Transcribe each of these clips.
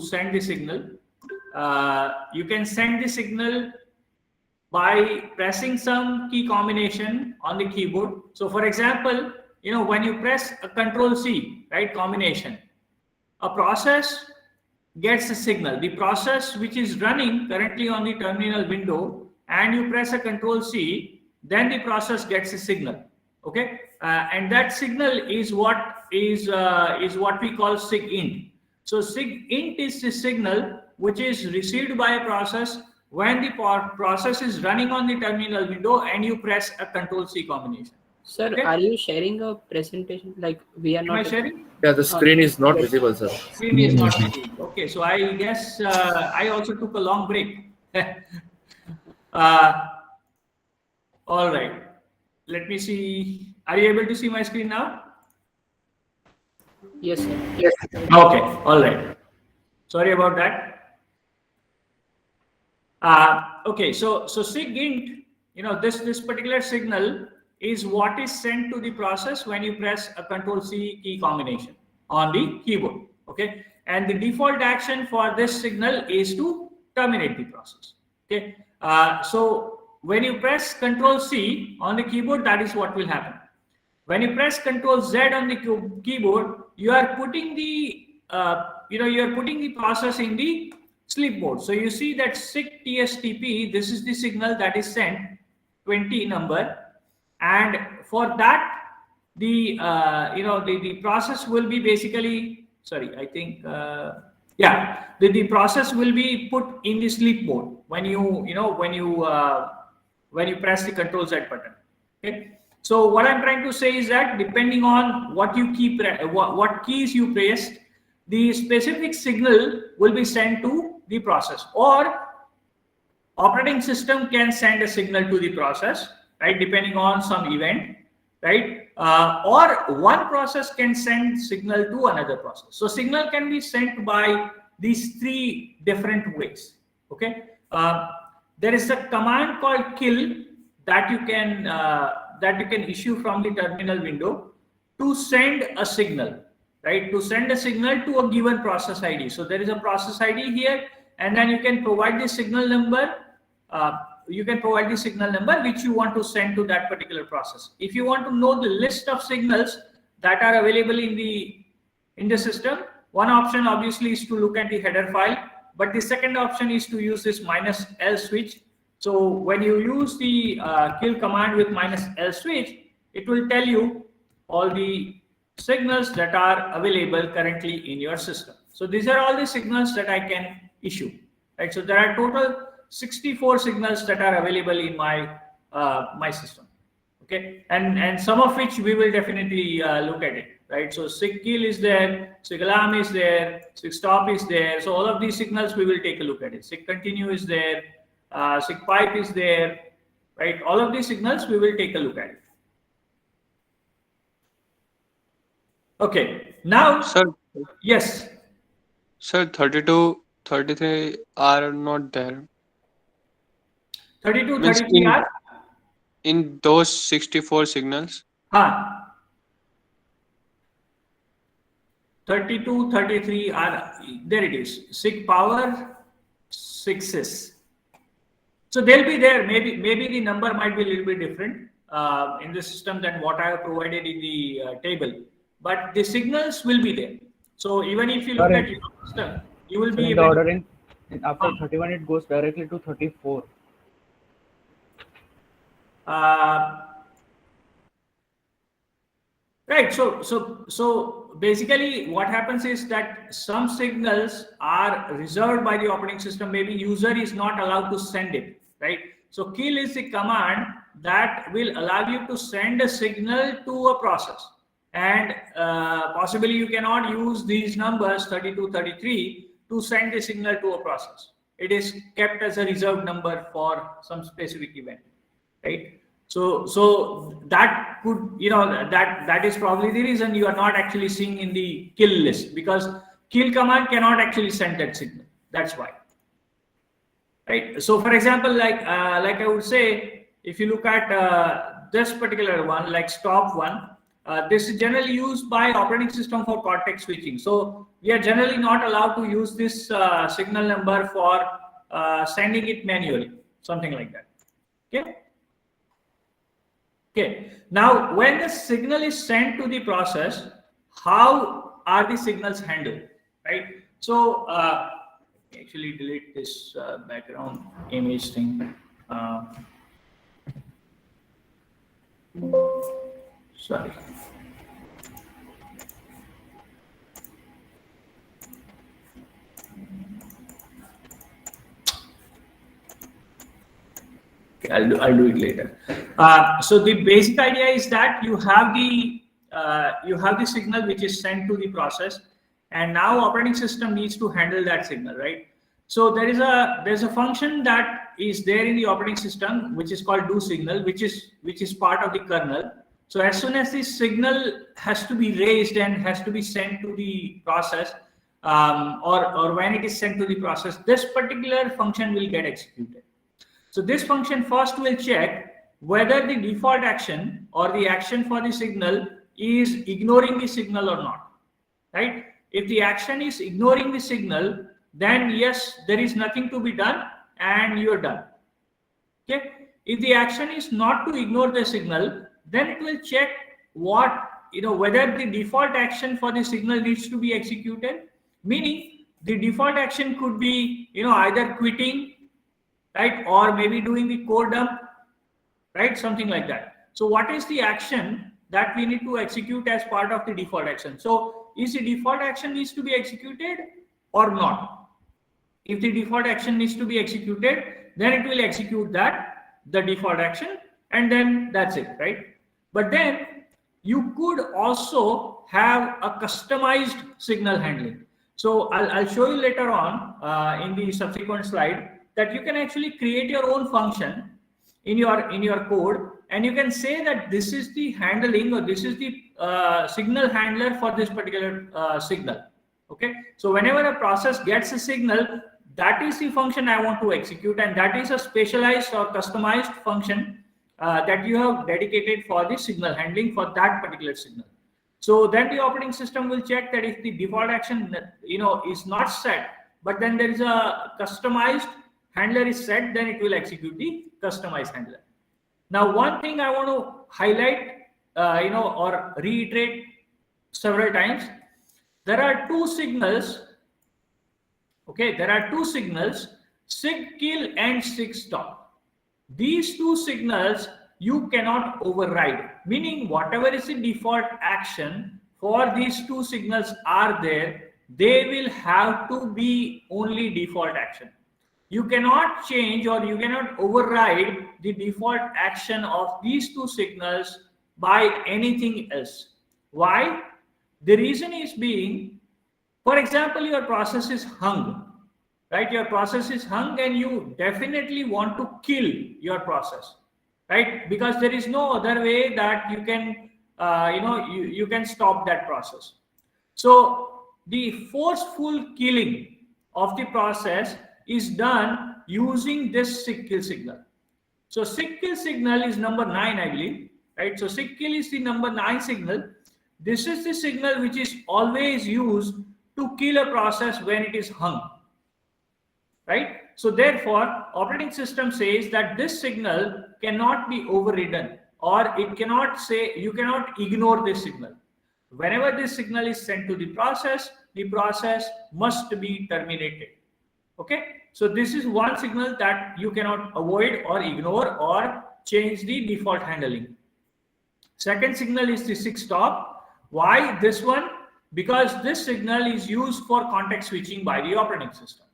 send the signal. You can send the signal by pressing some key combination on the keyboard. So for example, when you press a Control C, right, combination, a process gets a signal. The process which is running currently on the terminal window, and you press a Control C, then the process gets a signal. Okay, and that signal is what we call SIGINT. So SIGINT is the signal which is received by a process when the process is running on the terminal window and you press a Control C combination. Sir, okay? Are you sharing a presentation? Like we are not. Am I sharing? Yeah, the screen is not visible, sir. Screen is not visible. Okay, so I guess I also took a long break. All right. Let me see. Are you able to see my screen now? Yes, sir. Yes. Okay. All right. Sorry about that. Okay. So SIGINT, this particular signal is what is sent to the process when you press a Control C key combination on the keyboard. Okay. And the default action for this signal is to terminate the process. Okay. So when you press Control C on the keyboard, that is what will happen. When you press Control Z on the keyboard, you are putting the process in the sleep mode. So you see that SIG TSTP, this is the signal that is sent, 20 number, and for that the process will be basically, sorry, I think the process will be put in the sleep mode when you press the Control Z button. Okay. So what I'm trying to say is that depending on what keys you pressed, the specific signal will be sent to the process, or operating system can send a signal to the process, right, depending on some event, right, or one process can send signal to another process. So signal can be sent by these three different ways. Okay. There is a command called kill that you can issue from the terminal window to send a signal, right? To send a signal to a given process ID. So there is a process ID here, and then you can provide the signal number. Which you want to send to that particular process. If you want to know the list of signals that are available in the system, one option obviously is to look at the header file. But the second option is to use this -L switch. So when you use the kill command with -L switch, it will tell you all the signals that are available currently in your system. So these are all the signals that I can issue, right? So there are total 64 signals that are available in my system. Okay, and some of which we will definitely look at it. Right, so SIG kill is there, SIG alarm is there, SIG stop is there. So all of these signals we will take a look at it. SIG continue is there, SIG pipe is there, right? All of these signals we will take a look at it. Okay, now, sir. Yes. Sir, 32, 33 are not there. 32, 33 are in those 64 signals. 32, 33 are there. It is SIG power, SIG sys. So they'll be there. Maybe the number might be a little bit different in the system than what I have provided in the table, but the signals will be there. So even if you look at your system, you will be able to ordering. After 31, it goes directly to 34. Right. So basically what happens is that some signals are reserved by the operating system. Maybe user is not allowed to send it, right? So kill is the command that will allow you to send a signal to a process, and possibly you cannot use these numbers 32, 33 to send the signal to a process. It is kept as a reserved number for some specific event, right? So that could, that is probably the reason you are not actually seeing in the kill list, because kill command cannot actually send that signal. That's why, right? So for example, like I would say, if you look at this particular one, like stop one, This is generally used by operating system for context switching. So we are generally not allowed to use this signal number for sending it manually, something like that. Okay. Okay. Now, when the signal is sent to the process, how are the signals handled, right? So actually delete this background image thing. Sorry. Okay, I'll do it later. So the basic idea is that you have the signal which is sent to the process, and now operating system needs to handle that signal, right? So there's a function that is there in the operating system which is called do signal, which is part of the kernel. So as soon as this signal has to be raised and has to be sent to the process, or when it is sent to the process, this particular function will get executed. So this function first will check whether the default action or the action for the signal is ignoring the signal or not, right? If the action is ignoring the signal, then yes, there is nothing to be done and you're done. Okay. If the action is not to ignore the signal, then it will check whether the default action for the signal needs to be executed. Meaning the default action could be either quitting, right, or maybe doing the code dump, right, something like that. So what is the action that we need to execute as part of the default action? So is the default action needs to be executed or not? If the default action needs to be executed, then it will execute the default action, and then that's it, right? But then you could also have a customized signal handling. So I'll show you later on in the subsequent slide that you can actually create your own function in your code, and you can say that this is the handling, or this is the signal handler for this particular signal. Okay, so whenever a process gets a signal, that is the function I want to execute, and that is a specialized or customized function that you have dedicated for the signal handling for that particular signal. So then the operating system will check that if the default action is not set, but then there is a customized handler is set, then it will execute the customized handler. Now, one thing I want to highlight, or reiterate several times, there are two signals. Okay, there are two signals, sig kill and sig stop. These two signals you cannot override, meaning whatever is the default action for these two signals are there, they will have to be only default action. You cannot change or you cannot override the default action of these two signals by anything else. Why? The reason is being, for example, your process is hung, right? Your process is hung and you definitely want to kill your process, right? Because there is no other way that you can, you can stop that process. So the forceful killing of the process is done using this sig kill signal. So sig kill signal is number 9, I believe, right? So sig kill is the number 9 signal. This is the signal which is always used to kill a process when it is hung, right? So therefore, operating system says that this signal cannot be overridden, or it cannot say, you cannot ignore this signal. Whenever this signal is sent to the process must be terminated. Okay, so this is one signal that you cannot avoid or ignore or change the default handling. Second signal is the sig stop. Why this one? Because this signal is used for context switching by the operating system.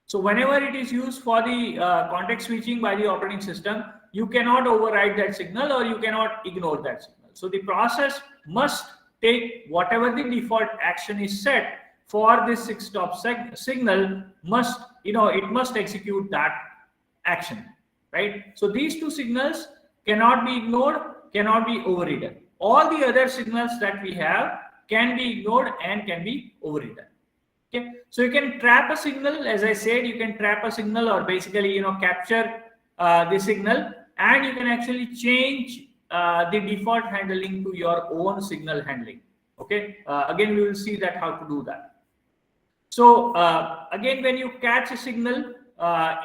So whenever it is used for the context switching by the operating system, you cannot override that signal or you cannot ignore that signal. So the process must take whatever the default action is set for this sig stop signal, must, it must execute that action, right? So these two signals cannot be ignored, cannot be overridden. All the other signals that we have can be ignored and can be overridden. Okay, so you can trap a signal. As I said, you can trap a signal, or basically capture the signal, and you can actually change the default handling to your own signal handling. Okay, again we will see that how to do that. So again, when you catch a signal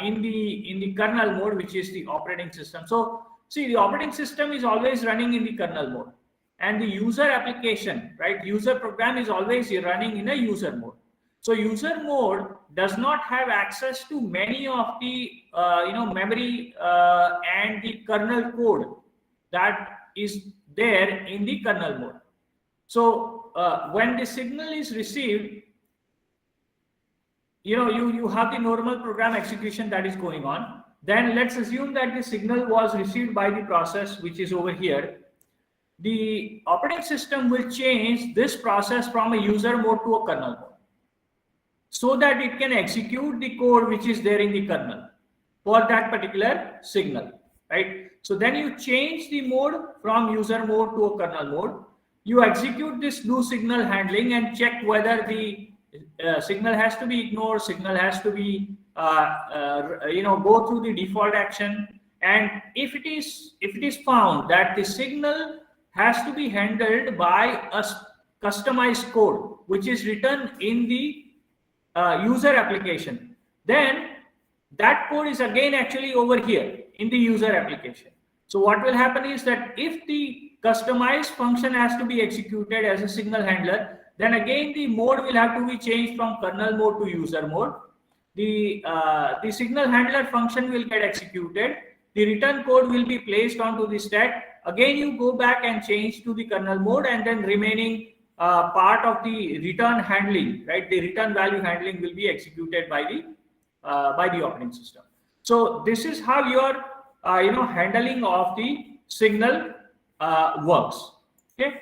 in the kernel mode, which is the operating system. So see, the operating system is always running in the kernel mode, and the user application, right, user program is always running in a user mode. So user mode does not have access to many of the memory and the kernel code that is there in the kernel mode. So when the signal is received, you have the normal program execution that is going on. Then let's assume that the signal was received by the process, which is over here. The operating system will change this process from a user mode to a kernel mode, so that it can execute the code which is there in the kernel for that particular signal, right? So then you change the mode from user mode to a kernel mode. You execute this do signal handling and check whether the signal has to be ignored, signal has to be go through the default action. And if it is found that the signal has to be handled by a customized code which is written in the user application, then that code is again actually over here in the user application. So what will happen is that if the customized function has to be executed as a signal handler, then again the mode will have to be changed from kernel mode to user mode. The signal handler function will get executed. The return code will be placed onto the stack. Again, you go back and change to the kernel mode, and then remaining part of the return handling, right? The return value handling will be executed by the operating system. So this is how your handling of the signal works. Okay.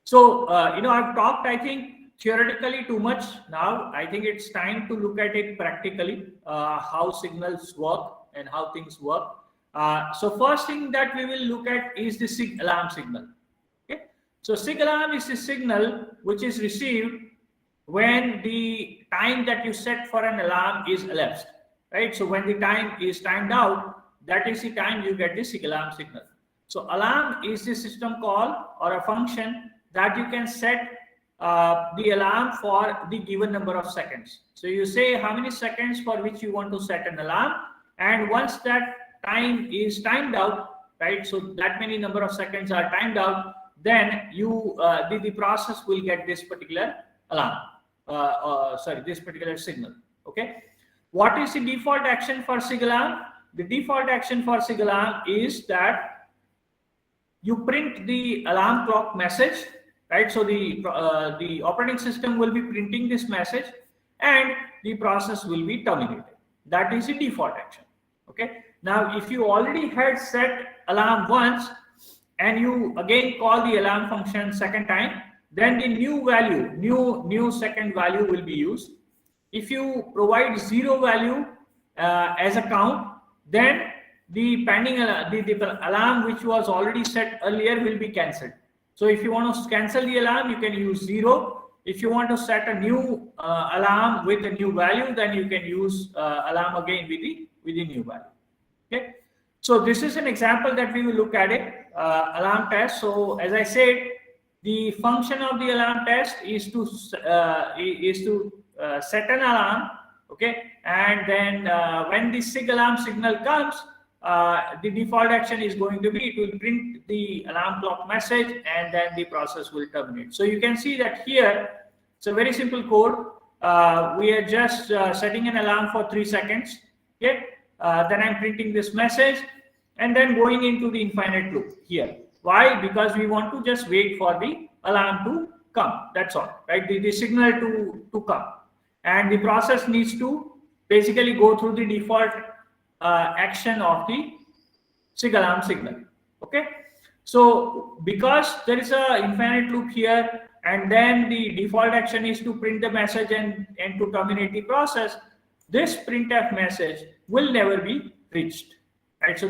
So I've talked, I think, theoretically too much. Now I think it's time to look at it practically, how signals work and how things work. So first thing that we will look at is the SIG alarm signal. Okay. So SIG alarm is a signal which is received when the time that you set for an alarm is elapsed, right? So when the time is timed out, that is the time you get the SIG alarm signal. So alarm is the system call or a function that you can set the alarm for the given number of seconds. So you say how many seconds for which you want to set an alarm, and once that time is timed out, right? So that many number of seconds are timed out, then you the process will get this particular alarm. This particular signal. Okay. What is the default action for SIG alarm? The default action for SIG alarm is that you print the alarm clock message, right? So the operating system will be printing this message, and the process will be terminated. That is the default action. Okay. Now, if you already had set alarm once and you again call the alarm function second time, then the new value, new second value will be used. If you provide 0 value as a count, then the pending the alarm which was already set earlier will be cancelled. So if you want to cancel the alarm, you can use 0. If you want to set a new alarm with a new value, then you can use alarm again with the new value. Okay. So this is an example that we will look at it, alarm test. So as I said, the function of the alarm test is to set an alarm. Okay. And then when the SIG alarm signal comes, the default action is going to be, it will print the alarm clock message, and then the process will terminate. So you can see that here it's a very simple code. We are just setting an alarm for 3 seconds. Okay. Then I'm printing this message and then going into the infinite loop here. Why? Because we want to just wait for the alarm to come. That's all, right? The signal to come, and the process needs to basically go through the default action of the SIG alarm signal. Okay. So because there is a infinite loop here, and then the default action is to print the message and to terminate the process, this printf message will never be reached, right? So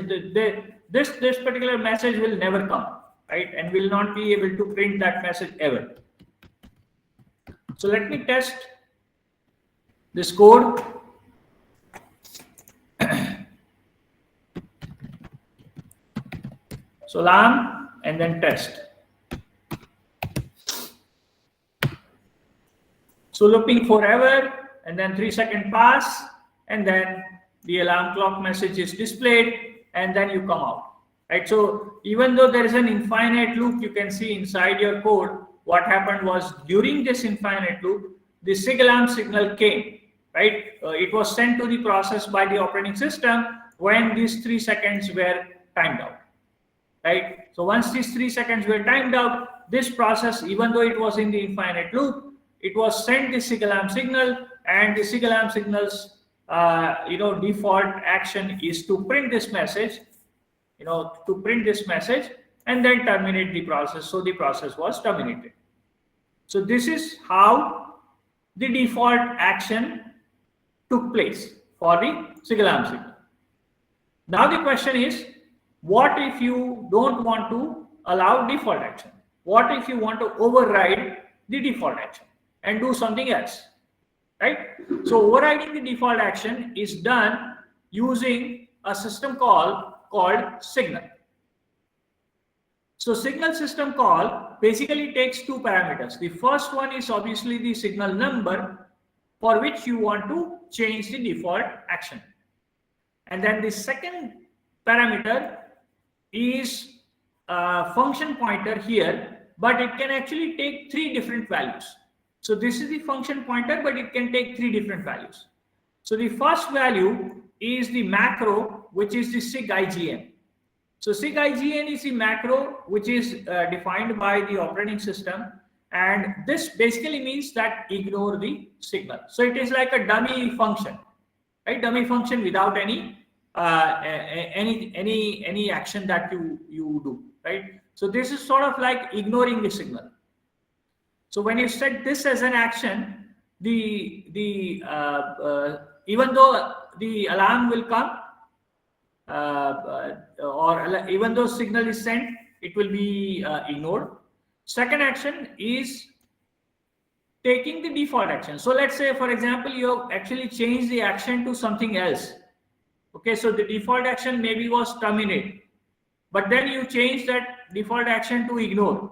this particular message will never come, right, and will not be able to print that message ever. So let me test this code. So alarm and then test. So looping forever, and then 3 second pass, and then the alarm clock message is displayed, and then you come out. Right. So even though there is an infinite loop, you can see inside your code what happened was during this infinite loop, the SIG alarm signal came. Right. It was sent to the process by the operating system when these 3 seconds were timed out. Right. So once these 3 seconds were timed out, this process, even though it was in the infinite loop, it was sent the SIG alarm signal, and the SIG alarm signal's default action is to print this message, and then terminate the process. So the process was terminated. So this is how the default action took place for the SIG alarm signal. Now the question is, what if you don't want to allow default action? What if you want to override the default action and do something else? Right? So overriding the default action is done using a system call called signal. So signal system call basically takes 2 parameters. The first one is obviously the signal number for which you want to change the default action. And then the second parameter is a function pointer here, but it can actually take 3 different values. So this is the function pointer, but it can take 3 different values. So the first value is the macro, which is the SIG IGN. So SIG IGN is the macro which is defined by the operating system, and this basically means that ignore the signal. So it is like a dummy function, right? Dummy function without any action that you do, right? So this is sort of like ignoring the signal. So when you set this as an action, even though the alarm will come, or even though signal is sent, it will be ignored. Second action is taking the default action. So let's say, for example, you have actually changed the action to something else. Okay, so the default action maybe was terminate, but then you change that default action to ignore,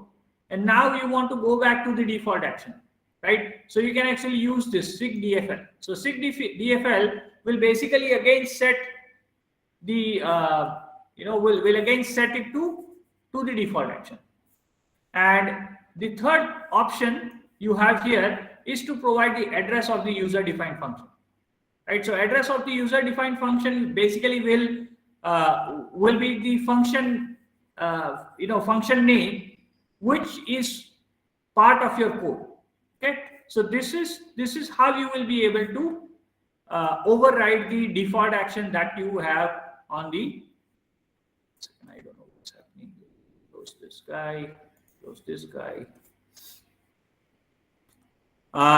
and now you want to go back to the default action, right? So you can actually use this SIG DFL. So SIG DFL will basically again set the will again set it to the default action. And the third option you have here is to provide the address of the user defined function, right? So address of the user defined function basically will be the function function name which is part of your code. Okay, so this is how you will be able to override the default action that you have on the. I don't know what's happening. Close this guy. Close this guy.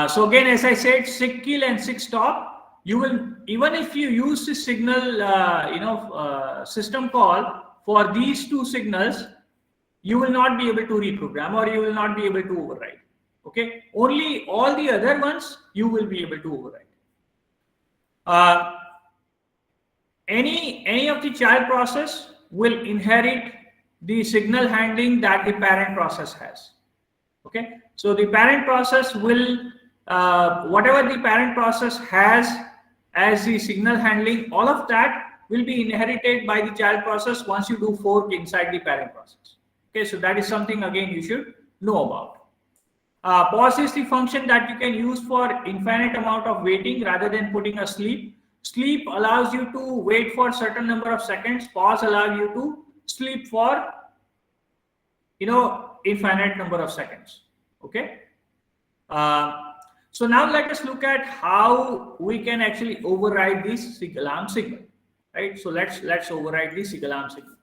So again, as I said, SIG kill and SIG stop. You will, even if you use the signal, system call for these 2 signals, you will not be able to reprogram, or you will not be able to override. Okay, only all the other ones you will be able to override. Any of the child process will inherit the signal handling that the parent process has. Okay, so the parent process will whatever the parent process has as the signal handling, all of that will be inherited by the child process once you do fork inside the parent process. Okay, so that is something again you should know about. Pause is the function that you can use for infinite amount of waiting rather than putting a sleep. Sleep allows you to wait for a certain number of seconds. Pause allows you to sleep for infinite number of seconds. Okay. So now let us look at how we can actually override this SIG alarm signal. Right. So let's override the SIG alarm signal.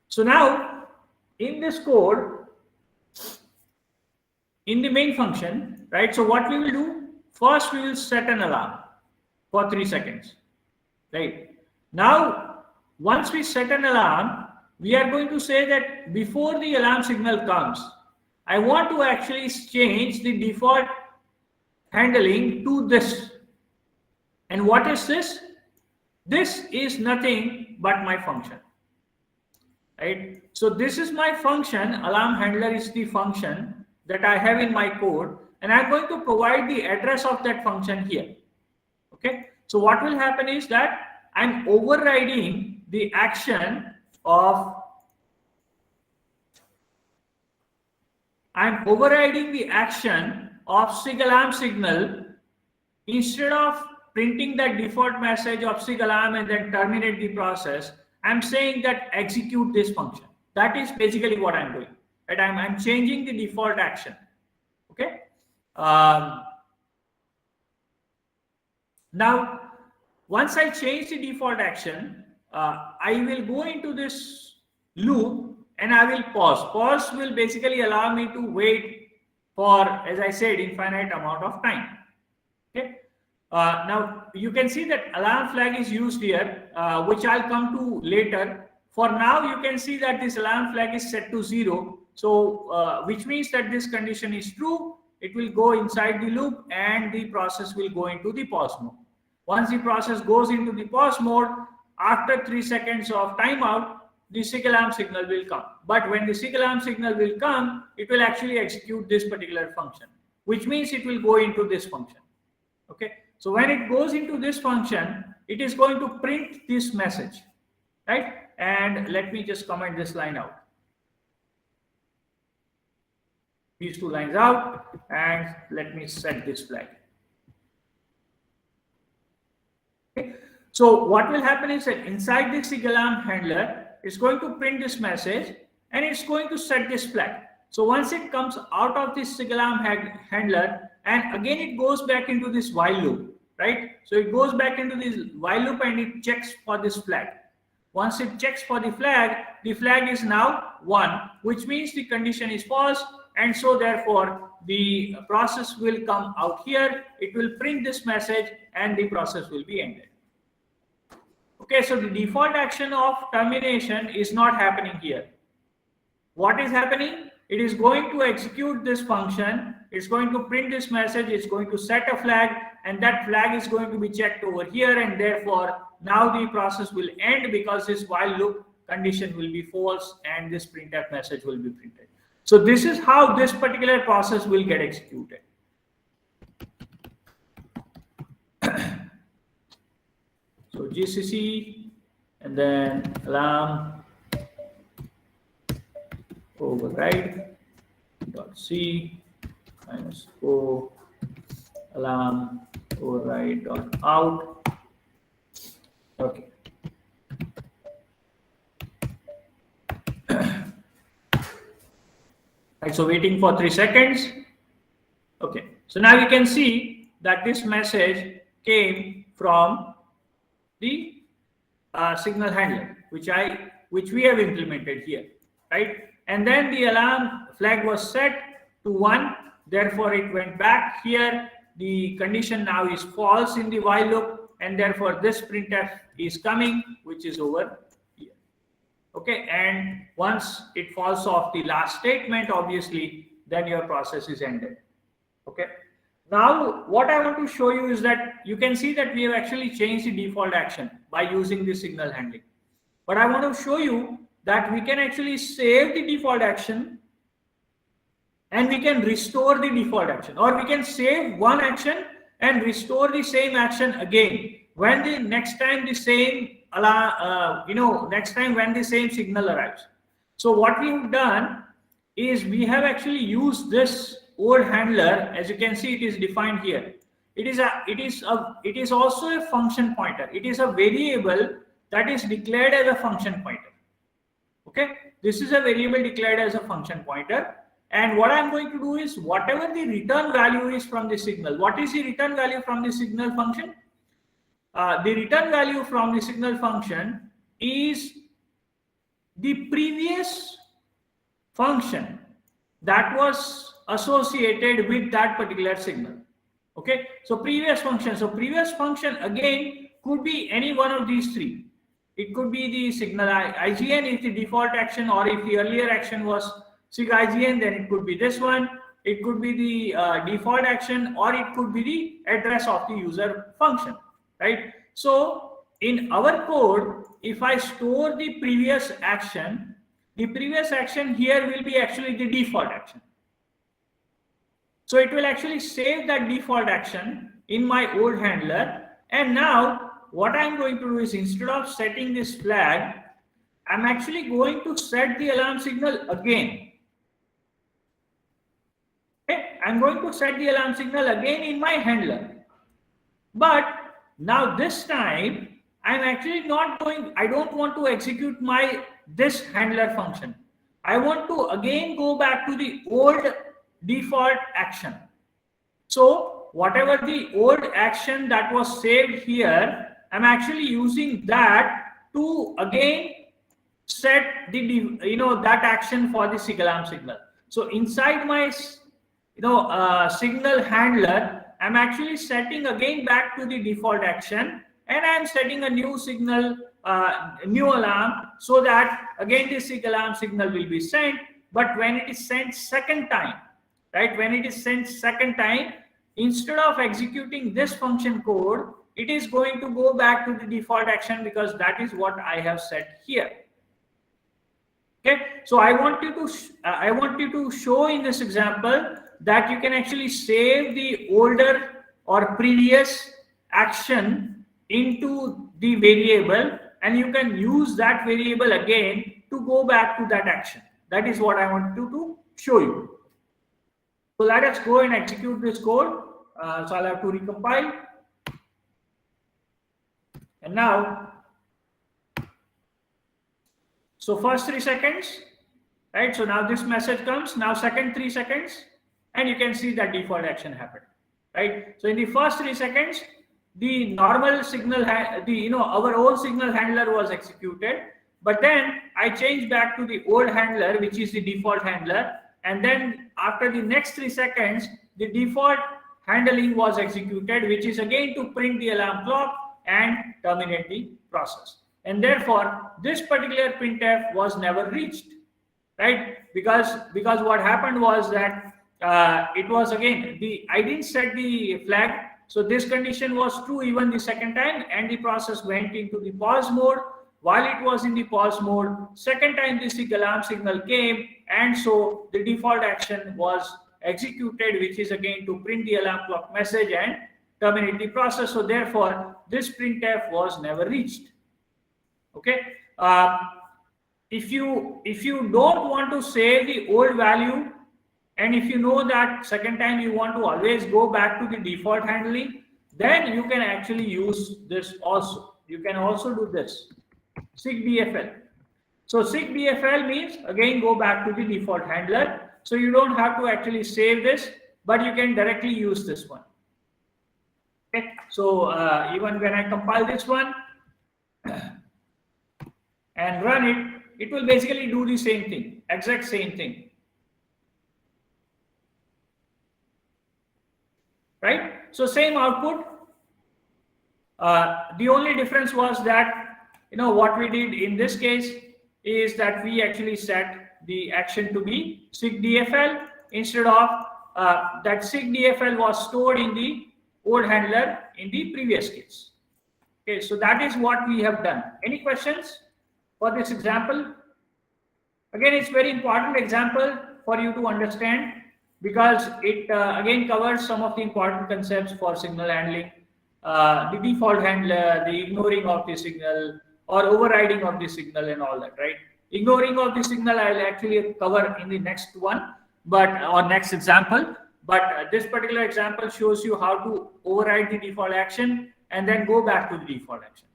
So now in this code, in the main function, right? So what we will do, first we will set an alarm for 3 seconds, right? Now, once we set an alarm, we are going to say that before the alarm signal comes, I want to actually change the default handling to this. And what is this? This is nothing but my function. right? So this is my function. Alarm handler is the function that I have in my code, and I'm going to provide the address of that function here. Okay, so what will happen is that I'm overriding the action of SIG alarm signal. Instead of printing that default message of SIG alarm and then terminate the process, I'm saying that execute this function. That is basically what I'm doing. Right? I'm changing the default action. Okay. Now, once I change the default action, I will go into this loop and I will pause. Pause will basically allow me to wait for, as I said, infinite amount of time. Okay. Now you can see that alarm flag is used here, which I'll come to later. For now, you can see that this alarm flag is set to 0. So, which means that this condition is true. It will go inside the loop and the process will go into the pause mode. Once the process goes into the pause mode, after 3 seconds of timeout, the SIG alarm signal will come. But when the SIG alarm signal will come, it will actually execute this particular function, which means it will go into this function. Okay. So when it goes into this function, it is going to print this message, right? And let me just comment this line out. These 2 lines out, and let me set this flag. Okay. So what will happen is that inside the SIG alarm handler, it's going to print this message and it's going to set this flag. So once it comes out of this SIG alarm handler, and again it goes back into this while loop, right? So it goes back into this while loop and it checks for this flag. Once it checks for the flag is now 1, which means the condition is false, and so therefore the process will come out here. It will print this message and the process will be ended. Okay, so the default action of termination is not happening here. What is happening? It is going to execute this function. It's going to print this message. It's going to set a flag, and that flag is going to be checked over here, and therefore now the process will end because this while loop condition will be false and this printf message will be printed. So this is how this particular process will get executed. So GCC and then alarm override .c -o alarm override .out. Okay. Right, so waiting for 3 seconds. Okay, so now you can see that this message came from the signal handler, which we have implemented here, right? And then the alarm flag was set to 1, therefore it went back here. The condition now is false in the while loop, and therefore this printf is coming, which is over here. Okay, and once it falls off the last statement, obviously, then your process is ended. Okay. Now, what I want to show you is that you can see that we have actually changed the default action by using the signal handling. But I want to show you that we can actually save the default action and we can restore the default action, or we can save one action and restore the same action again when the next time the same next time when the same signal arrives. So what we have done is we have actually used this old handler. As you can see, it is defined here. It is also a function pointer. It is a variable that is declared as a function pointer. Okay, this is a variable declared as a function pointer. And what I'm going to do is whatever the return value is from the signal. What is the return value from the signal function? The return value from the signal function is the previous function that was associated with that particular signal. Okay, so previous function again could be any one of these 3. It could be the signal IGN if the default action, or if the earlier action was SIG IGN, then it could be this one. It could be the default action, or it could be the address of the user function, right? So in our code, if I store the previous action, the previous action here will be actually the default action. So it will actually save that default action in my old handler. And now what I'm going to do is, instead of setting this flag, I'm actually going to set the alarm signal again. Okay, I'm going to set the alarm signal again in my handler. But now this time I'm actually not going, I don't want to execute this handler function. I want to again go back to the old default action. So whatever the old action that was saved here, I'm actually using that to again set the that action for the alarm signal. So inside my signal handler, I'm actually setting again back to the default action, and I'm setting a new signal, new alarm, so that again this alarm signal will be sent. But when it is sent second time, right, when it is sent second time, instead of executing this function code, it is going to go back to the default action, because that is what I have set here. Okay, so I want you to show in this example that you can actually save the older or previous action into the variable, and you can use that variable again to go back to that action. That is what I want to show you. So let us go and execute this code. So I'll have to recompile. And now, so first 3 seconds, right? So now this message comes, now second 3 seconds, and you can see that default action happened, right? So in the first 3 seconds, the normal signal, our old signal handler was executed, but then I changed back to the old handler, which is the default handler, and then after the next 3 seconds, the default handling was executed, which is again to print the alarm clock and terminate the process. And therefore, this particular printf was never reached, right? Because what happened was that it was again, I didn't set the flag, so this condition was true even the second time, and the process went into the pause mode. While it was in the pause mode, second time this alarm signal came, and so the default action was executed, which is again to print the alarm clock message and terminate the process. So therefore, this printf was never reached. Okay. If you don't want to save the old value, and if you know that second time you want to always go back to the default handling, then you can actually use this also. You can also do this, SIGDFL. So SIGDFL means again go back to the default handler. So you don't have to actually save this, but you can directly use this one. Okay. So even when I compile this one and run it, it will basically do the same thing, exact same thing. Right? So same output. The only difference was that, what we did in this case is that we actually set the action to be SIGDFL instead of that SIGDFL was stored in the old handler in the previous case. Okay, so that is what we have done. Any questions for this example? Again, it's very important example for you to understand, because it again covers some of the important concepts for signal handling, the default handler, the ignoring of the signal or overriding of the signal and all that, right? Ignoring of the signal I'll actually cover in the next one, or next example. But this particular example shows you how to override the default action and then go back to the default action.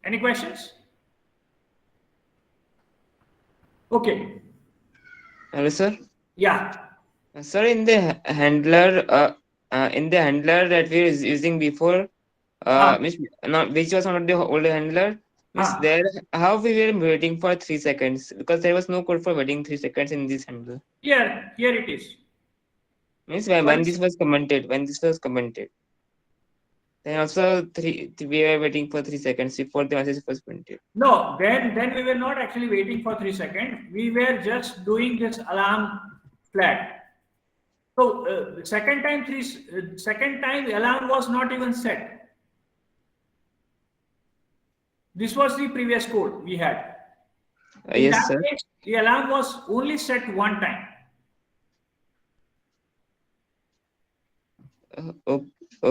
Any questions? Okay. Hello, sir. Yeah. Sir, in the handler, that we were using before, which was not the old handler, there how we were waiting for 3 seconds, because there was no code for waiting 3 seconds in this handler. Here it is. Means when this was commented, then also we were waiting for 3 seconds before the message was printed. No, then we were not actually waiting for 3 seconds. We were just doing this alarm flag. So second time the alarm was not even set. This was the previous code we had. In Yes, that sir. case, the alarm was only set one time.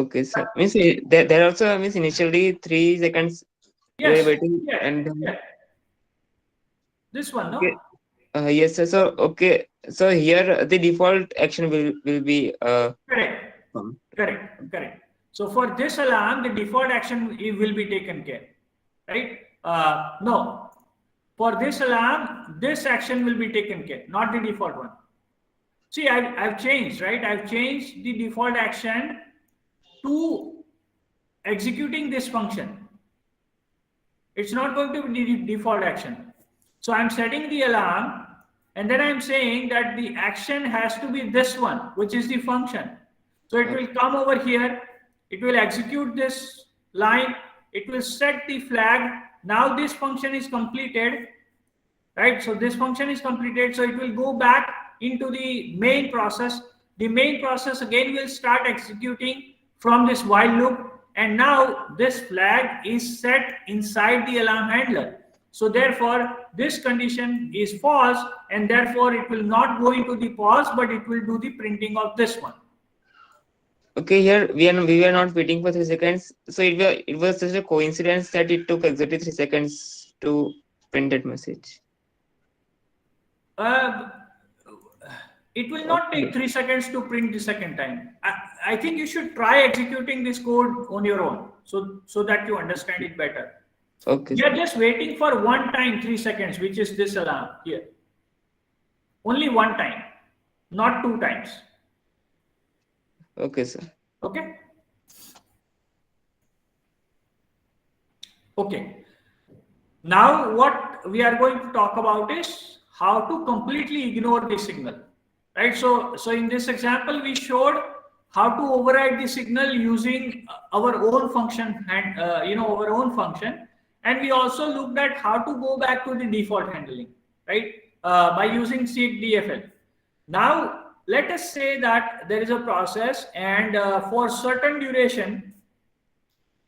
Okay, sir. Means there also means initially 3 seconds we were Yes, waiting yeah, and then, yeah. This one, okay. no? Yes, sir. So okay. So here the default action will be Correct, um, correct, correct. So for this alarm, the default action will be taken care, right? No, for this alarm, this action will be taken care, not the default one. See, I've changed, right? I've changed the default action to executing this function. It's not going to be the default action. So I'm setting the alarm and then I'm saying that the action has to be this one, which is the function. So it will come over here, it will execute this line, it will set the flag. Now this function is completed, right? So this function is completed. So it will go back into the main process. The main process again will start executing from this while loop. And now this flag is set inside the alarm handler. So therefore, this condition is false, and therefore it will not go into the pause, but it will do the printing of this one. okay. Here we were not waiting for 3 seconds. So it was just a coincidence that it took exactly 3 seconds to print that message. It will not take 3 seconds to print the second time. I think you should try executing this code on your own, so that you understand it better. Okay. We are just waiting for one time, 3 seconds, which is this alarm here. Only one time, not 2 times. Okay, sir. Okay. Okay. Now what we are going to talk about is how to completely ignore the signal, right? So in this example, we showed how to override the signal using our own function and our own function, and we also looked at how to go back to the default handling, right? By using DFL. Now let us say that there is a process, and for certain duration,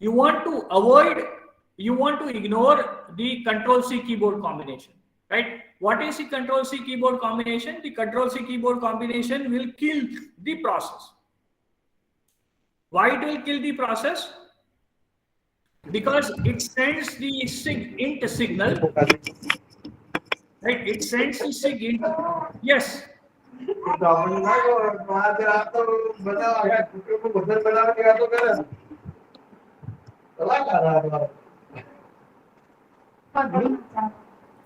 you want to ignore the Control-C keyboard combination, right? What is the Control-C keyboard combination? The Control-C keyboard combination will kill the process. Why it will kill the process? Because it sends the int signal, right? It sends the int. Yes.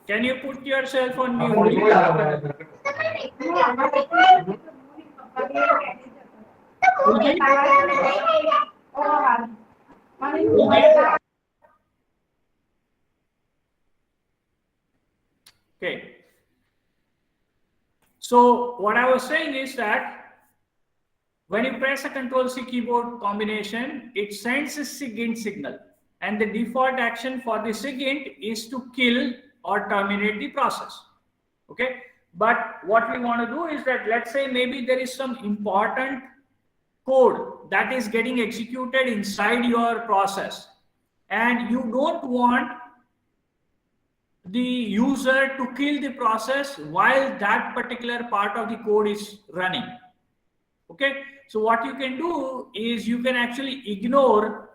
Can you put yourself on mute? Okay. So what I was saying is that when you press a Control-C keyboard combination, it sends a SIGINT signal, and the default action for the SIGINT is to kill or terminate the process. Okay. But what we want to do is that, let's say maybe there is some important code that is getting executed inside your process, and you don't want the user to kill the process while that particular part of the code is running. Okay, so what you can do is you can actually ignore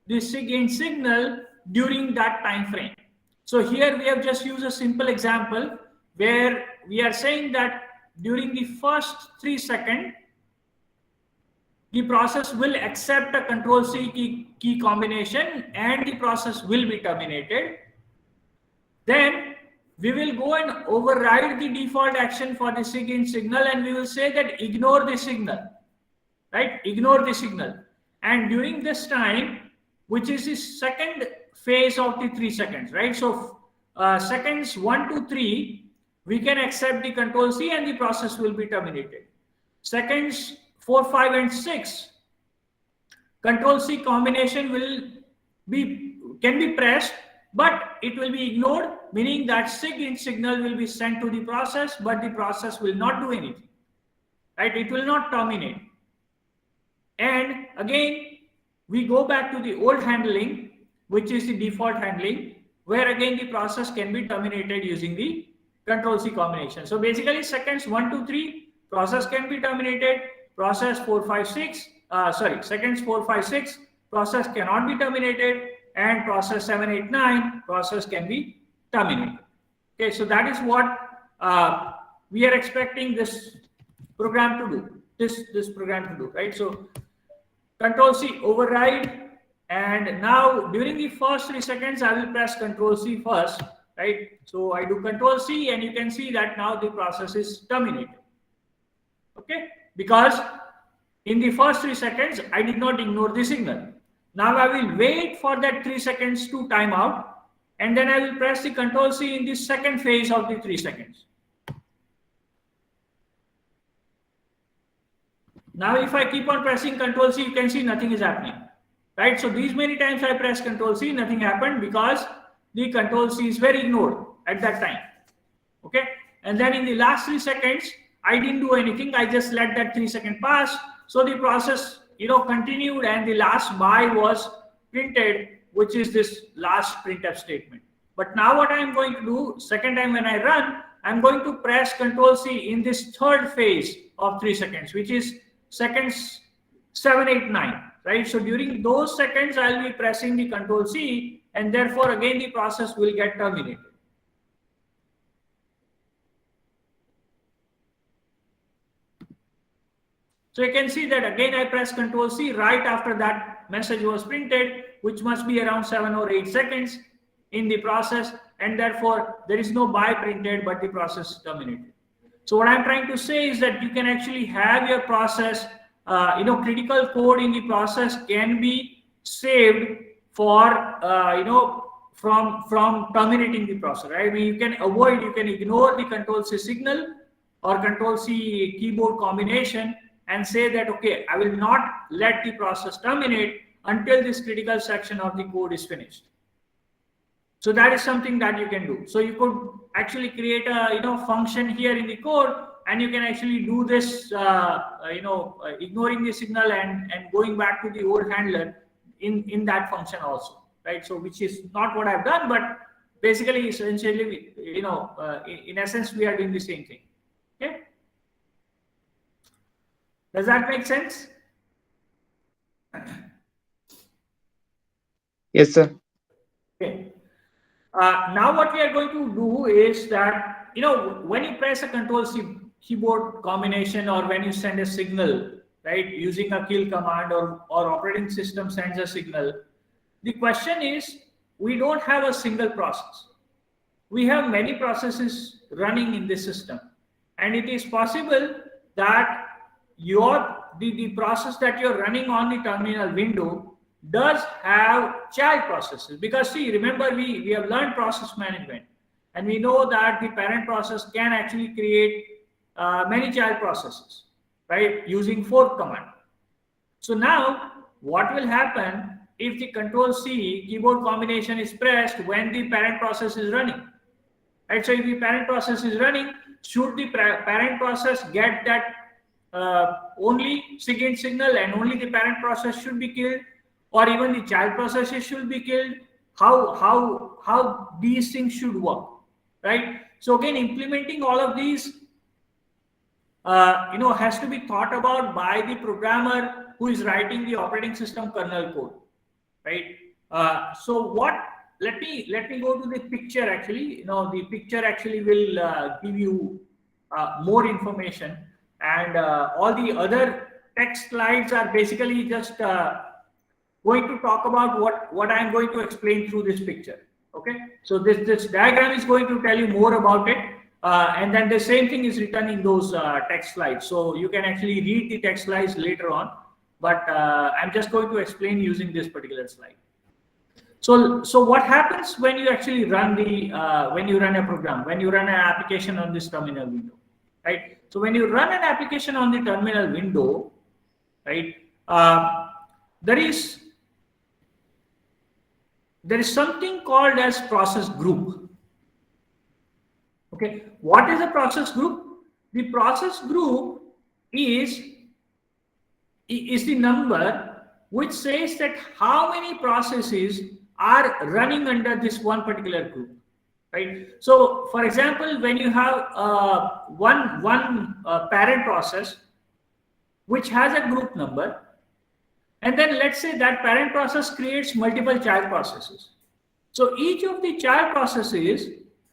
the SIGINT signal during that time frame. So here we have just used a simple example where we are saying that during the first 3 seconds, the process will accept a Control-C key combination and the process will be terminated. Then we will go and override the default action for the SIGINT signal, and we will say that ignore the signal, right? Ignore the signal. And during this time, which is the second phase of the 3 seconds, right? So seconds 1 to 3, we can accept the Control-C and the process will be terminated. Seconds 4, 5, and 6, Control-C combination can be pressed, but it will be ignored, meaning that SIGINT signal will be sent to the process, but the process will not do anything, right? It will not terminate. And again, we go back to the old handling, which is the default handling, where again the process can be terminated using the Control C combination. So basically seconds 1, 2, 3, process can be terminated. Process 4, 5, 6, seconds 4, 5, 6, process cannot be terminated, and process 7, 8, 9, process can be terminated. Okay, so that is what we are expecting this program to do. This program to do, right? So Control C override, and now during the first 3 seconds, I will press Control C first, right? So I do Control C, and you can see that now the process is terminated. Okay, because in the first 3 seconds, I did not ignore the signal. Now I will wait for that 3 seconds to time out, and then I will press the Control C in the second phase of the 3 seconds. Now if I keep on pressing Control C, you can see nothing is happening, right? So these many times I press Control C, nothing happened because the Control C is very ignored at that time. Okay, and then in the last 3 seconds, I didn't do anything. I just let that 3 second pass. So the process, continued, and the last by was printed, which is this last printf statement. But now what I am going to do, second time when I run, I'm going to press Control C in this third phase of 3 seconds, which is seconds 7, 8, 9, right? So during those seconds, I'll be pressing the Control C, and therefore again the process will get terminated. So you can see that again I press Control C right after that message was printed, which must be around 7 or 8 seconds in the process, and therefore there is no by printed, but the process is terminated. So what I'm trying to say is that you can actually have your process, critical code in the process can be saved for, from terminating the process, right? I mean, you can ignore the Control C signal or Control C keyboard combination and say that, okay, I will not let the process terminate until this critical section of the code is finished. So that is something that you can do. So you could actually create a function here in the code, and you can actually do this ignoring the signal and going back to the old handler in that function also, right? So which is not what I've done, but basically essentially in essence we are doing the same thing. Okay, does that make sense? Yes, sir. Okay. Now what we are going to do is that, when you press a Control C keyboard combination, or when you send a signal, right, using a kill command, or operating system sends a signal, the question is, we don't have a single process. We have many processes running in this system, and it is possible that the process that you're running on the terminal window does have child processes, because see, remember we have learned process management, and we know that the parent process can actually create many child processes, right, using fork command. So now what will happen if the Control C keyboard combination is pressed when the parent process is running, right? So if the parent process is running, should the parent process get that only SIGINT signal, and only the parent process should be killed, or even the child processes should be killed? How these things should work, right? So again, implementing all of these has to be thought about by the programmer who is writing the operating system kernel code, right? Let me go to the picture. Actually, the picture actually will give you more information, and all the other text slides are basically just going to talk about what I'm going to explain through this picture. Okay, so this diagram is going to tell you more about it, and then the same thing is written in those text slides. So you can actually read the text slides later on, but I'm just going to explain using this particular slide. So what happens when you actually run when you run a program, when you run an application on this terminal window, right? So when you run an application on the terminal window, right, there is something called as process group. Okay, what is a process group? The process group is the number which says that how many processes are running under this one particular group, right? So for example, when you have one parent process which has a group number, and then let's say that parent process creates multiple child processes. So each of the child processes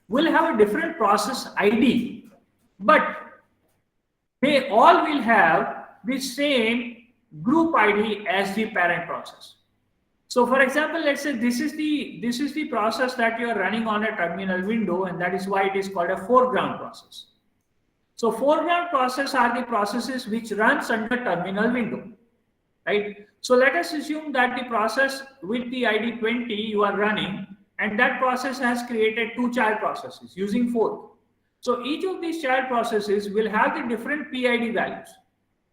will have a different process ID, but they all will have the same group ID as the parent process. So for example, let's say this is the process that you are running on a terminal window, and that is why it is called a foreground process. So foreground process are the processes which runs under terminal window, right? So let us assume that the process with the ID 20 you are running, and that process has created two child processes using fork. So each of these child processes will have the different PID values,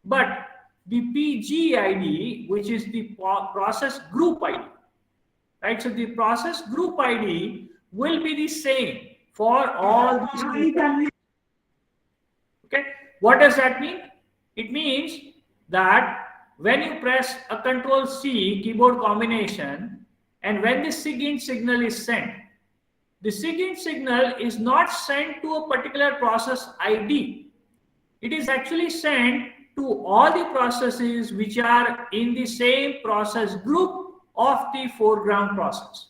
but the PGID, which is the process group ID, right? So the process group ID will be the same for all these. Okay, what does that mean? It means that when you press a Control-C keyboard combination, and when the SIGINT signal is sent, the SIGINT signal is not sent to a particular process ID. It is actually sent to all the processes which are in the same process group of the foreground process.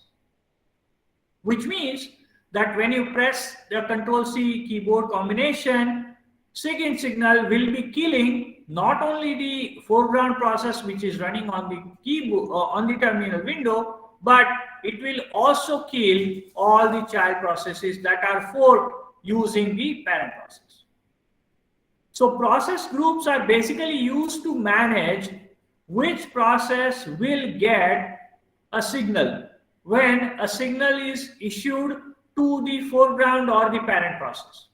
Which means that when you press the Control-C keyboard combination, SIGINT signal will be killing not only the foreground process which is running on the keyboard on the terminal window, but it will also kill all the child processes that are forked using the parent process. So process groups are basically used to manage which process will get a signal when a signal is issued to the foreground or the parent process.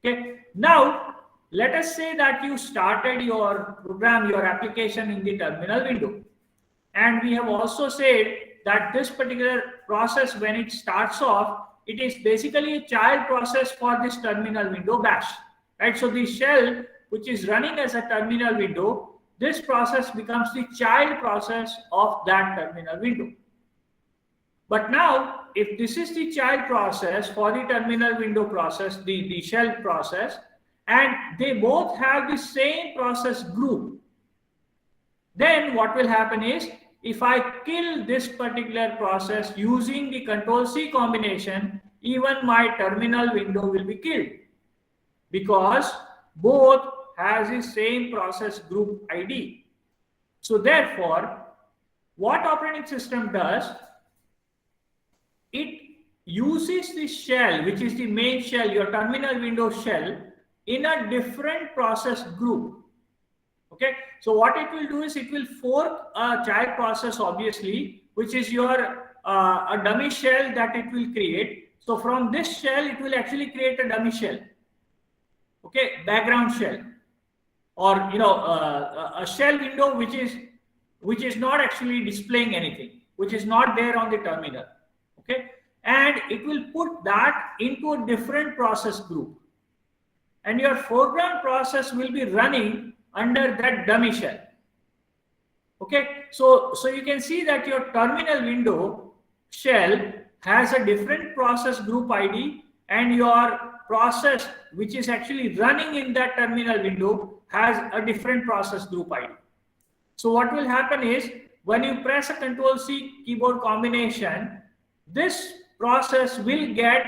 Okay, now let us say that you started your program, your application in the terminal window, and we have also said that this particular process, when it starts off, it is basically a child process for this terminal window bash, right? So the shell which is running as a terminal window, this process becomes the child process of that terminal window. But now, if this is the child process for the terminal window process, the shell process, and they both have the same process group, then what will happen is, if I kill this particular process using the Control-C combination, even my terminal window will be killed, because both has the same process group ID. So therefore, what operating system does, it uses the shell, which is the main shell, your terminal window shell, in a different process group. Okay, so what it will do is it will fork a child process, obviously, which is your a dummy shell that it will create. So from this shell, it will actually create a dummy shell. Okay, background shell, or a shell window which is not actually displaying anything, which is not there on the terminal. Okay, and it will put that into a different process group, and your foreground process will be running under that dummy shell. Okay, so you can see that your terminal window shell has a different process group ID, and your process which is actually running in that terminal window has a different process group ID. So what will happen is, when you press a Control-C keyboard combination, this process will get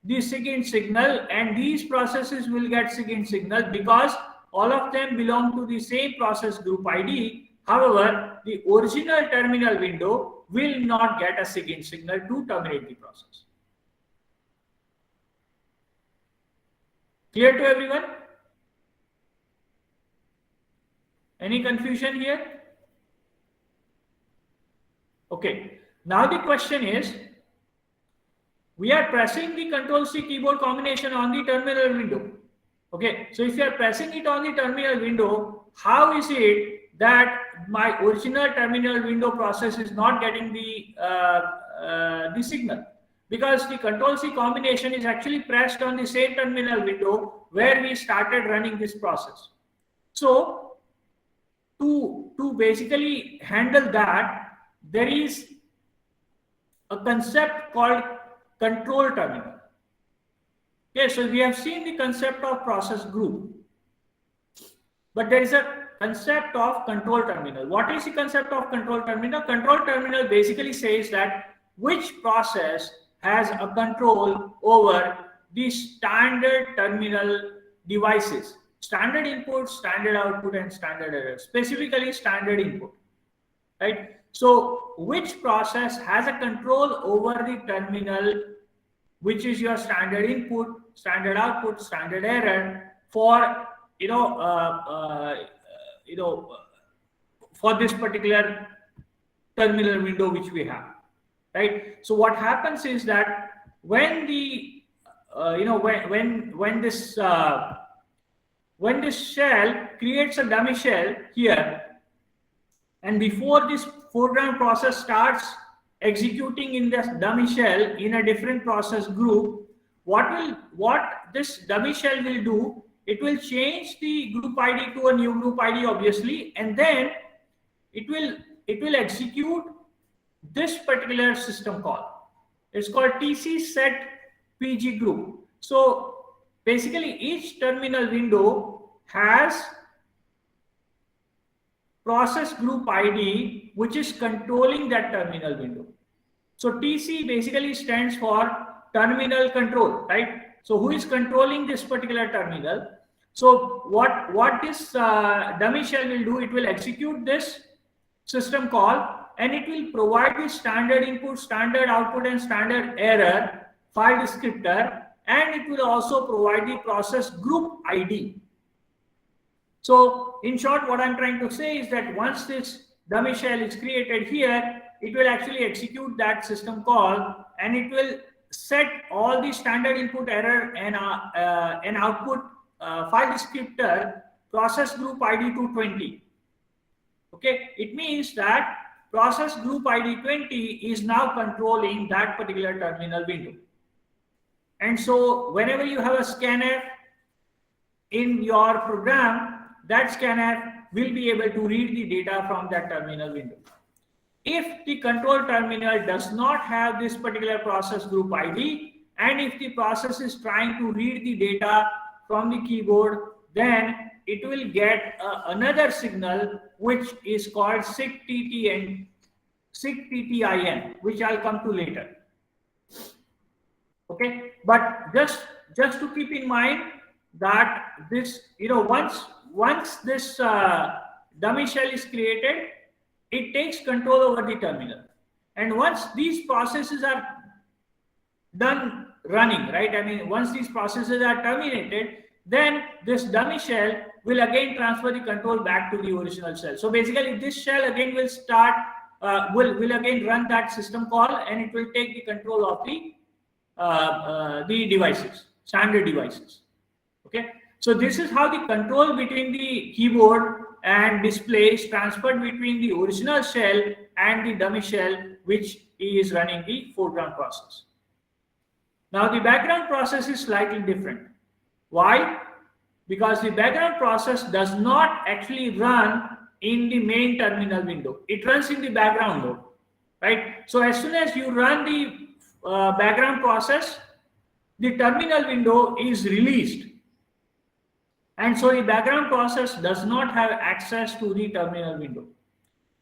the SIGINT signal, and these processes will get SIGINT signal because all of them belong to the same process group ID. However, the original terminal window will not get a SIGINT signal to terminate the process. Clear to everyone? Any confusion here? Okay. Now the question is, we are pressing the Control-C keyboard combination on the terminal window. Okay, so if you are pressing it on the terminal window, how is it that my original terminal window process is not getting the signal? Because the Control-C combination is actually pressed on the same terminal window where we started running this process. So to basically handle that, there is a concept called control terminal. Okay, so we have seen the concept of process group, but there is a concept of control terminal. What is the concept of control terminal? Control terminal basically says that which process has a control over the standard terminal devices, standard input, standard output, and standard error, specifically standard input, right? So which process has a control over the terminal, which is your standard input, standard output, standard error for for this particular terminal window which we have, right? So what happens is that when the when this shell creates a dummy shell here, and before this foreground process starts executing in this dummy shell in a different process group, what this dummy shell will do, it will change the group ID to a new group ID, obviously, and then it will execute this particular system call. It's called TC set PG group. So basically each terminal window has process group ID which is controlling that terminal window. So TC basically stands for terminal control, right? So who is controlling this particular terminal? So what this dummy shell will do, it will execute this system call and it will provide the standard input, standard output, and standard error file descriptor, and it will also provide the process group ID. So in short, what I'm trying to say is that once this dummy shell is created here, it will actually execute that system call and it will set all the standard input, error, and output file descriptor process group ID to 20. Okay, it means that process group ID 20 is now controlling that particular terminal window. And so whenever you have a scanf in your program, that scanf will be able to read the data from that terminal window. If the control terminal does not have this particular process group ID, and if the process is trying to read the data from the keyboard, then it will get another signal which is called SIGTTIN, which I'll come to later. Okay, but just to keep in mind that this, once this dummy shell is created, it takes control over the terminal, and once these processes are done running, right? I mean, once these processes are terminated, then this dummy shell will again transfer the control back to the original shell. So basically, this shell again will start, will again run that system call, and it will take the control of the devices, standard devices. Okay, so this is how the control between the keyboard and display is transferred between the original shell and the dummy shell, which is running the foreground process. Now the background process is slightly different. Why? Because the background process does not actually run in the main terminal window. It runs in the background mode, right? So as soon as you run the background process, the terminal window is released. And so the background process does not have access to the terminal window.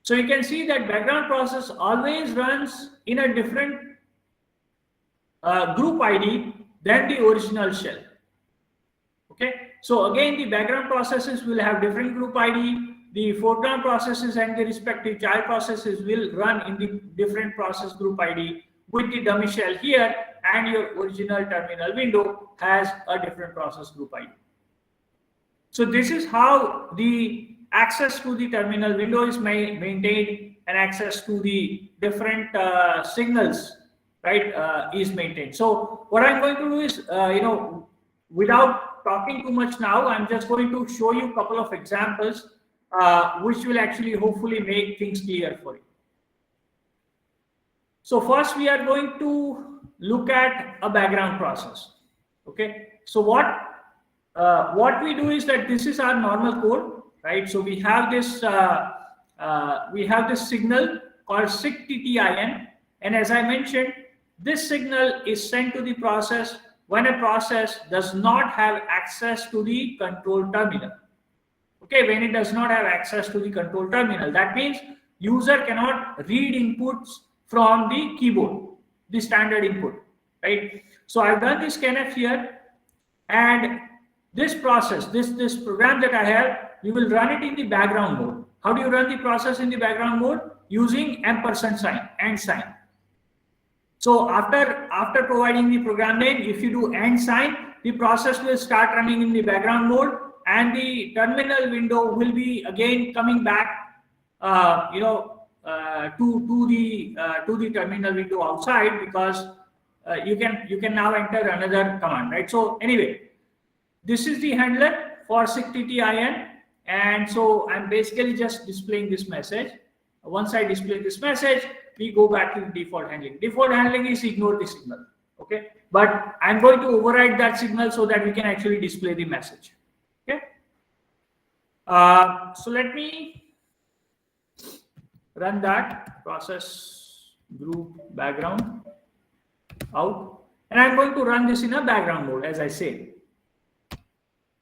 So you can see that background process always runs in a different group ID than the original shell. Okay, so again, the background processes will have different group ID. The foreground processes and the respective child processes will run in the different process group ID with the dummy shell here, and your original terminal window has a different process group ID. So this is how the access to the terminal window is maintained, and access to the different signals, right, is maintained. So what I'm going to do is, without talking too much now, I'm just going to show you a couple of examples which will actually hopefully make things clear for you. So first we are going to look at a background process. Okay, so what we do is that this is our normal code, right? So we have this signal called SIGTTIN, And as I mentioned, this signal is sent to the process when a process does not have access to the control terminal. Okay, when it does not have access to the control terminal, that means user cannot read inputs from the keyboard, the standard input, right? So I've done this scanf here, and this process, this program that I have, we will run it in the background mode. How do you run the process in the background mode? Using ampersand sign, and sign. So after providing the program name, if you do and sign, the process will start running in the background mode, and the terminal window will be again coming back, to the terminal window outside, because you can now enter another command, right? So anyway, this is the handler for SIGTTIN, and so I'm basically just displaying this message. Once I display this message, we go back to the default handling. Default handling is ignore the signal, okay? But I'm going to override that signal so that we can actually display the message, okay? So let me run that process group background out, and I'm going to run this in a background mode, as I said.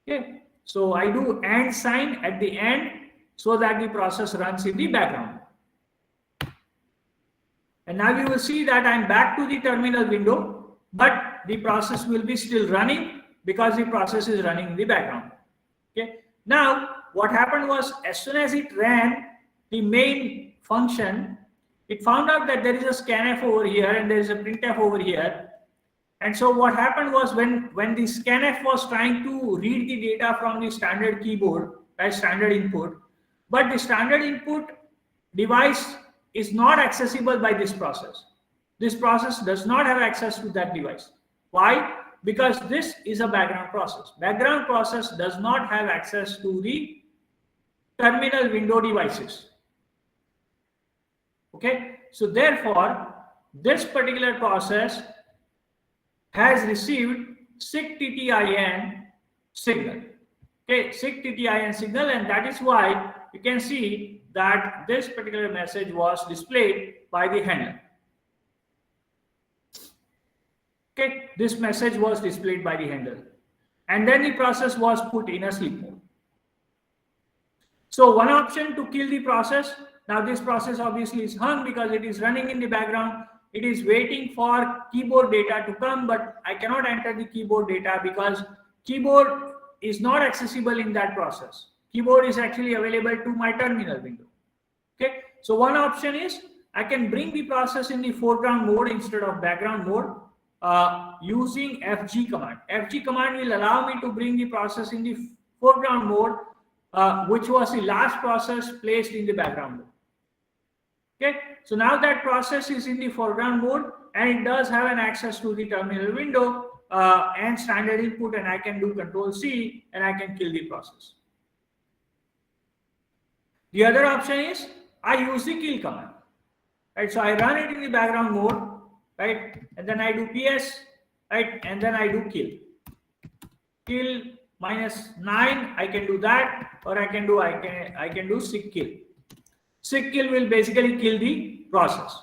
Okay, so I do and sign at the end so that the process runs in the background. And now you will see that I'm back to the terminal window, but the process will be still running because the process is running in the background. Okay, now what happened was, as soon as it ran the main function, it found out that there is a scanf over here and there is a printf over here. And so what happened was, when the scanf was trying to read the data from the standard keyboard, right, standard input, but the standard input device is not accessible by this process. This process does not have access to that device. Why? Because this is a background process. Background process does not have access to the terminal window devices. Okay, so therefore, this particular process has received SIGTTIN signal. Okay, SIGTTIN signal, and that is why you can see that this particular message was displayed by the handler. Okay, this message was displayed by the handler, and then the process was put in a sleep mode. So one option to kill the process. Now this process obviously is hung because it is running in the background. It is waiting for keyboard data to come, but I cannot enter the keyboard data because keyboard is not accessible in that process. Keyboard is actually available to my terminal window. Okay, so one option is I can bring the process in the foreground mode instead of background mode using FG command. FG command will allow me to bring the process in the foreground mode, which was the last process placed in the background mode. Okay, so now that process is in the foreground mode and it does have an access to the terminal window and standard input, and I can do Control-C and I can kill the process. The other option is I use the kill command, right? So I run it in the background mode, right? And then I do PS, right? And then I do kill. Kill -9, I can do that, or I can do SIG-kill. SIG-kill will basically kill the process.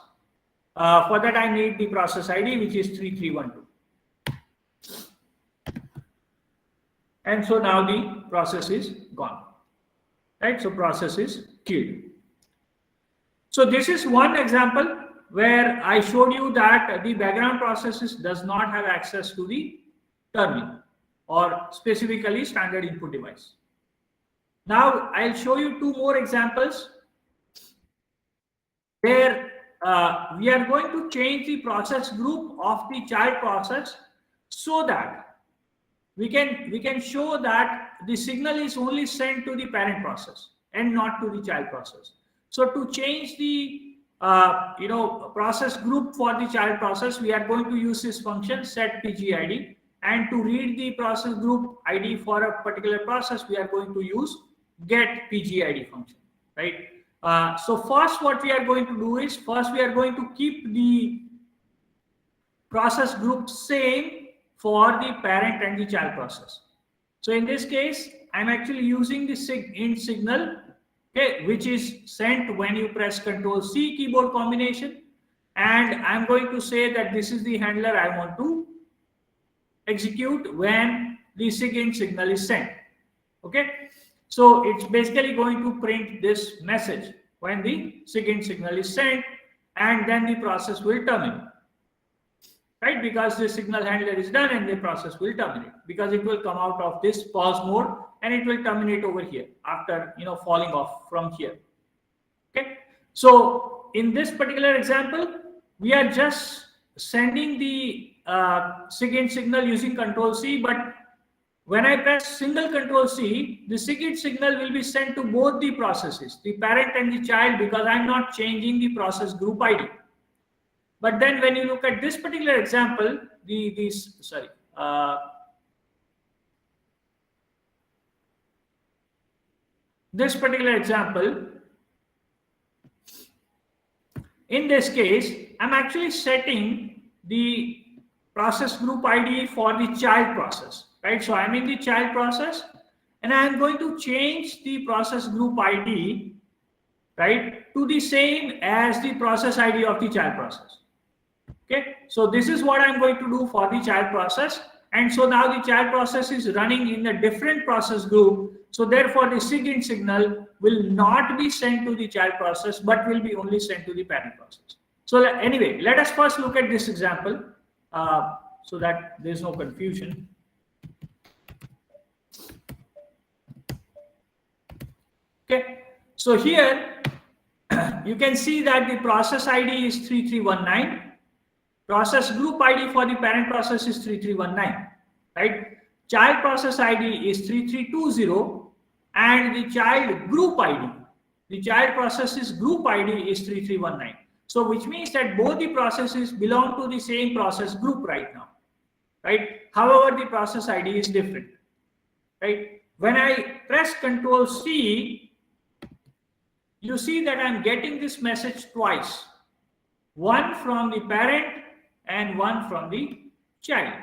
For that I need the process ID, which is 3312. And so now the process is gone, right? So process is killed. So this is one example where I showed you that the background processes does not have access to the terminal or specifically standard input device. Now I'll show you two more examples where we are going to change the process group of the child process so that we can show that the signal is only sent to the parent process and not to the child process. So to change the process group for the child process, we are going to use this function set PGID, and to read the process group ID for a particular process, we are going to use get PGID function, right? So first what we are going to do is, first we are going to keep the process group same for the parent and the child process. So in this case, I'm actually using the int signal, okay, which is sent when you press Control-C keyboard combination. and I'm going to say that this is the handler I want to execute when the SIGINT signal is sent. Okay, so it's basically going to print this message when the SIGINT signal is sent, and then the process will terminate, right? Because the signal handler is done and the process will terminate, because it will come out of this pause mode and it will terminate over here after falling off from here. Okay, so in this particular example, we are just sending the SIGINT signal using Control C, but when I press single Control C, the SIGINT signal will be sent to both the processes, the parent and the child, because I'm not changing the process group ID. But then when you look at this particular example, this particular example, in this case, I'm actually setting the process group ID for the child process, right? So I'm in the child process and I'm going to change the process group ID, right, to the same as the process ID of the child process. Okay, so this is what I'm going to do for the child process. And so now the child process is running in a different process group. So therefore the SIGINT signal will not be sent to the child process, but will be only sent to the parent process. So anyway, let us first look at this example so that there's no confusion. Okay, so here you can see that the process ID is 3319. Process group ID for the parent process is 3319, right? Child process ID is 3320, and the child group ID, the child process's group ID is 3319. So which means that both the processes belong to the same process group right now, right? However, the process ID is different, right? When I press Control C, you see that I'm getting this message twice, one from the parent and one from the child,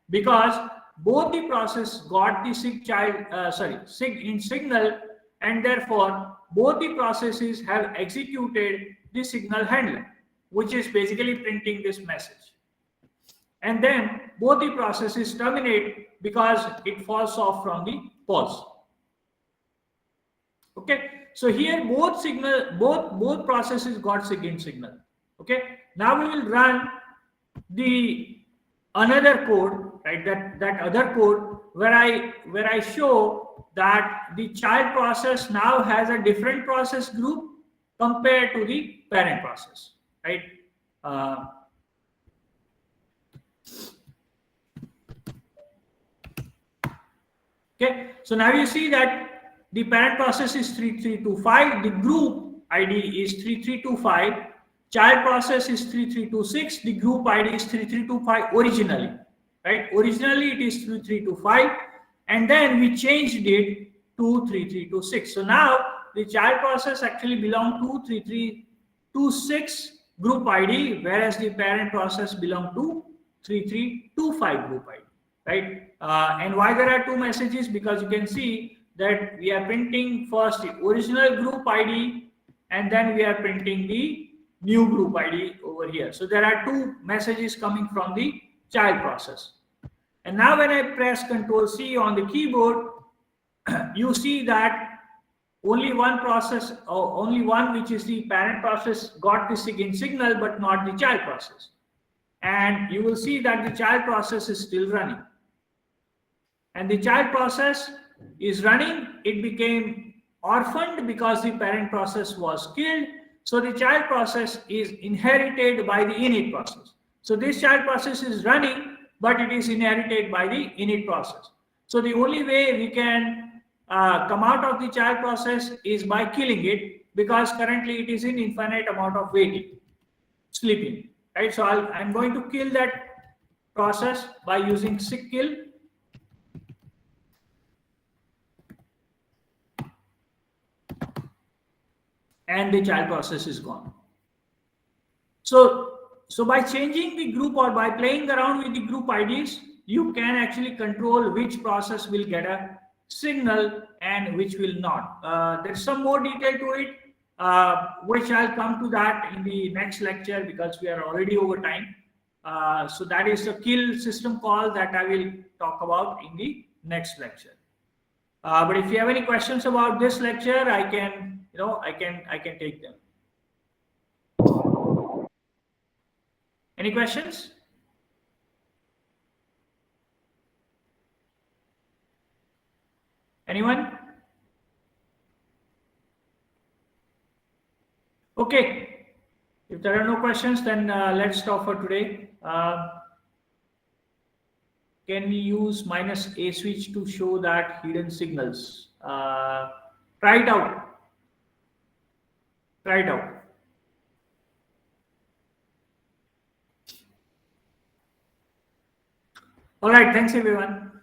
because both the process got the SIGINT signal, and therefore both the processes have executed the signal handler, which is basically printing this message. And then both the processes terminate because it falls off from the pause. Okay, so here both processes got SIGINT signal. Okay, now we will run the another code, right? That other code where I show that the child process now has a different process group compared to the parent process, right? Okay, so now you see that the parent process is 3325, the group ID is 3325, child process is 3326, the group ID is 3325 originally, right? Originally it is 3325, and then we changed it to 3326. So now the child process actually belongs to 3326 group ID, whereas the parent process belongs to 3325 group ID, right? And why there are two messages? Because you can see that we are printing first the original group ID, and then we are printing the new group ID over here. So there are two messages coming from the child process. And now when I press Control C on the keyboard, you see that only one process, or only one, which is the parent process, got the SIGINT signal, but not the child process. And you will see that the child process is still running. And the child process is running. It became orphaned because the parent process was killed. So the child process is inherited by the init process. So this child process is running, but it is inherited by the init process. So the only way we can come out of the child process is by killing it, because currently it is in infinite amount of waiting, sleeping, right? So I'm going to kill that process by using SIGKILL. And the child process is gone. So by changing the group or by playing around with the group IDs, you can actually control which process will get a signal and which will not. There's some more detail to it. which I'll come to that in the next lecture because we are already over time. So that is a kill system call that I will talk about in the next lecture. But if you have any questions about this lecture, I can take them. Any questions? Anyone? Okay. If there are no questions, then let's stop for today. Can we use -A switch to show that hidden signals? Try it out. Try it out. All right. Thanks, everyone.